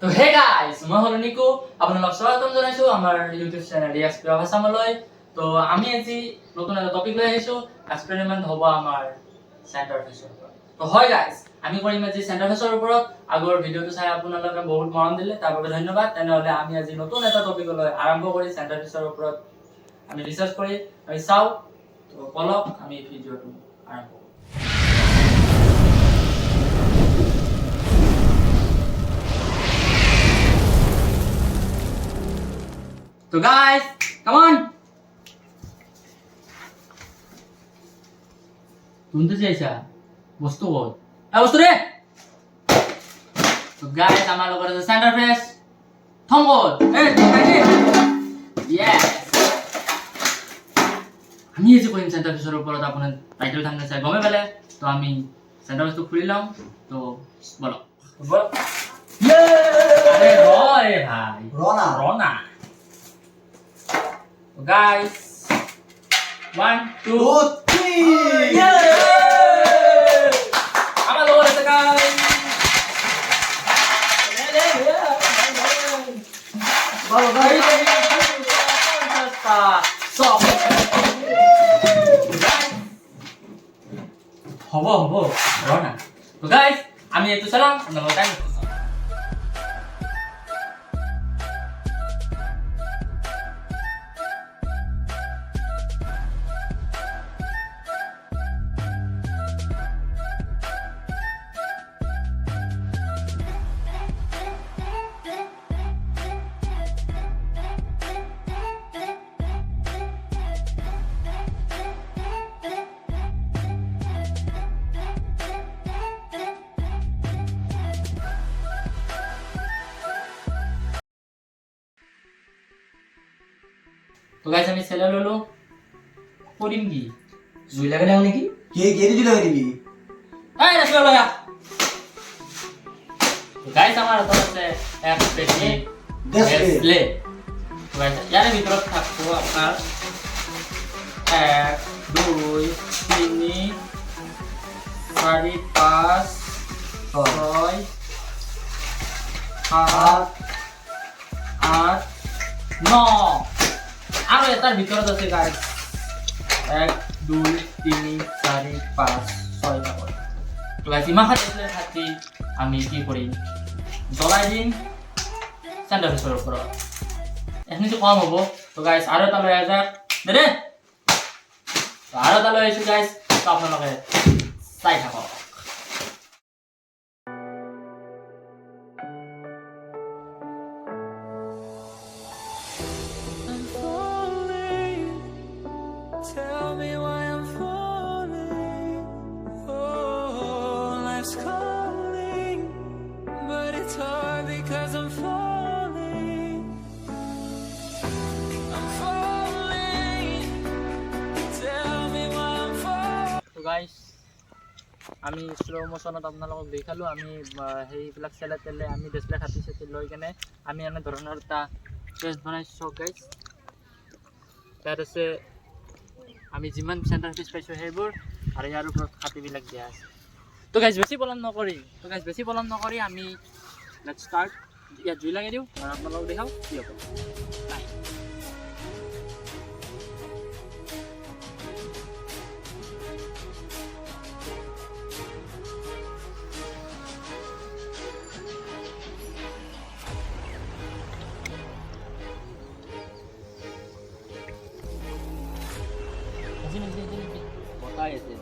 তো hey guys, মই হলো নিকু, আপোনালোক স্বাগতম জনাইছো আমাৰ ইউটিউব চেনেল ডিএসপি ভাষামলৈ। তো আমি আজি নতুন এটা টপিক লৈ আহিছো। এক্সপেৰিমেন্ট হ'ব আমাৰ চেণ্টাৰ ফেচৰ ওপৰত। তো হয় গাইস, আমি কৰিম আজি চেণ্টাৰ ফেচৰ ওপৰত। আগৰ ভিডিঅটো চাই আপোনালোকে বহুত মৰম দিলে, তাৰ বাবে ধন্যবাদ। তেনেহ'লে আমি আজি নতুন এটা টপিক লৈ আৰম্ভ কৰি চেণ্টাৰ ফেচৰ ওপৰত আমি ৰিচাৰ্চ কৰি আমি চাও। তো বলক আমি ভিডিঅটো আৰম্ভ কৰো। So guys, come on. শুনতে চাইছা বস্তু কত? বস্তু ৰে। তো গাইস আমাৰ লগৰ আছে চেণ্টাৰ ফ্ৰেছ থংগত। ইয়েস। আমি আজি কৰিম চেণ্টাৰ ফ্ৰেছৰ ওপৰত। আপোনাৰ টাইটেল থামনে চাই গমে পালে। তো আমি চেণ্টাৰ ফ্ৰেছটো খুলি লম। তো বলো বল। ইয়ে! আরে রে ভাই রনা guys, 1 2 3 yeah! Ama lo na guys. Wow guys, stop. Hobo Rona. So guys, আমি itu salam menonton. তো গাইস আমি সেলা ললো করিম কি জুই লাগে না নাকি কে কে জুই লাগে দিবি এই রাসলা লাগা। তো গাইস আমার তো আছে এক পেটি ডিসপ্লে। তো গাইস এর ভিতরে থাকবো আপনার 1 2 3 4 5 6 7 8 9 আর এটার ভিতরে আছে গাইস 1 2 3 4 5 6 টা করে। তো গাইস ইমাখাত দিলে থাকি আমি কি করি জ্বলাই দিম চেণ্টাৰ ফেচৰ ওপৰত। এখনি তো কম হ'ব। তো গাইস আৰু এটা লৈ আজা দে তো আৰু এটা লৈ আহিছো গাইস। তো আপোনালোকে চাই থাকক। Tell me why I'm falling. Oh, life's calling, but it's hard because I'm falling. I'm falling. Tell me why I'm falling. তো গাইস আমি স্লো মোশনত আপোনালোকক দেখালো। আমি সেইবিলাক চেলে তেলে আমি ডিসপ্লে খাতি চেতি লৈ কেনে আমি এনে ধৰণৰ এটা পেজ বনাইছো গাইস। তাত আছে আমি যিমান চেণ্টাৰ ফিচ পাইছো সেইবোৰ আৰু ইয়াৰ ওপৰত খাতিবিলাক দিয়া আছে। তো গাইস বেছি পলম নকৰি আমি লেটস ষ্টাৰ্ট। ইয়াত জুই লগাই দিওঁ আৰু আপোনালোকক দেখাও কি হ'ব। বতাই আছে।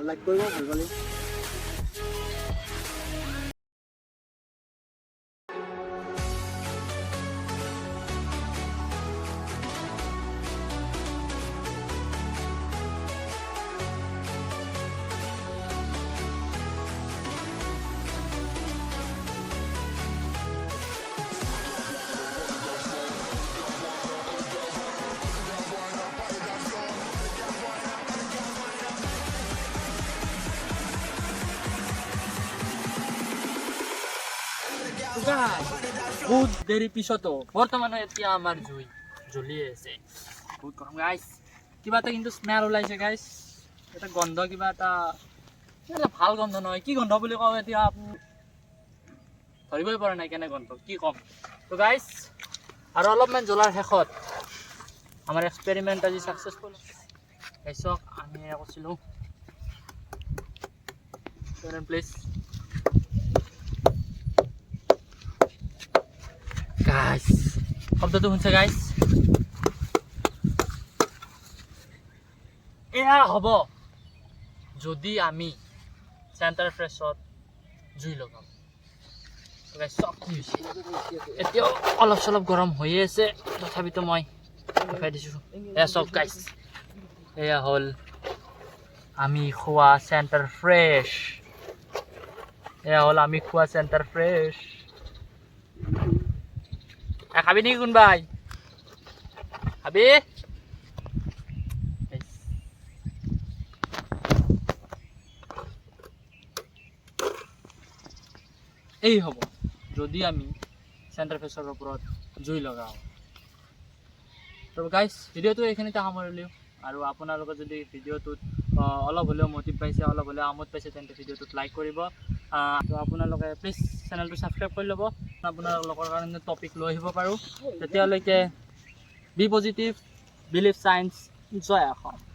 লাইক কৰিব ভাল পালে। বহুত দেৰি পিছতো বৰ্তমানে এতিয়া আমাৰ জুই জ্বলি আছে বহুত গৰম গাইছ কিবা এটা কিন্তু স্মেল ওলাইছে গাইছ এটা গন্ধ কিবা এটা ভাল গন্ধ নহয় কি গন্ধ বুলি কওঁ এতিয়া ধৰিবই পৰা নাই কেনে গন্ধ কি ক'ম তো গাইছ আৰু অলপমান জ্বলাৰ শেষত আমাৰ এক্সপেৰিমেণ্ট আজি ছাকচেছফুল চাওক আমি কৈছিলোঁ প্লিজ গাইছ শব্দটো শুনছে গাইছ এয়া হ'ব যদি আমি চেণ্টাৰ ফ্ৰেছত জুই লগাম চব কি হৈছে এতিয়াও অলপ চলপ গৰম হৈয়ে আছে তথাপিতো মই দেখাই দিছোঁ এয়া চব গাইছ এয়া হ'ল আমি খোৱা চেণ্টাৰ ফ্ৰেছ এয়া হ'ল আমি খোৱা চেণ্টাৰ ফ্ৰেছ খাবি নেকি কোনবাই খাবি এই হ'ব যদি আমি চেণ্টাৰ ফ্ৰেছৰ ওপৰত জুই লগাওঁ তো গাইছ ভিডিঅ'টো এইখিনিতে সামৰিলোঁ আৰু আপোনালোকে যদি ভিডিঅ'টোত অলপ হ'লেও মটিভ পাইছে অলপ হ'লেও আমোদ পাইছে তেন্তে ভিডিঅ'টোত লাইক কৰিব তো আপোনালোকে প্লিজ চেনেলটো ছাবস্ক্ৰাইব কৰি ল'ব আপোনালোকৰ কাৰণে টপিক লৈ আহিব পাৰোঁ তেতিয়ালৈকে বি পজিটিভ বিলিভ চায়েন্স জয় অসম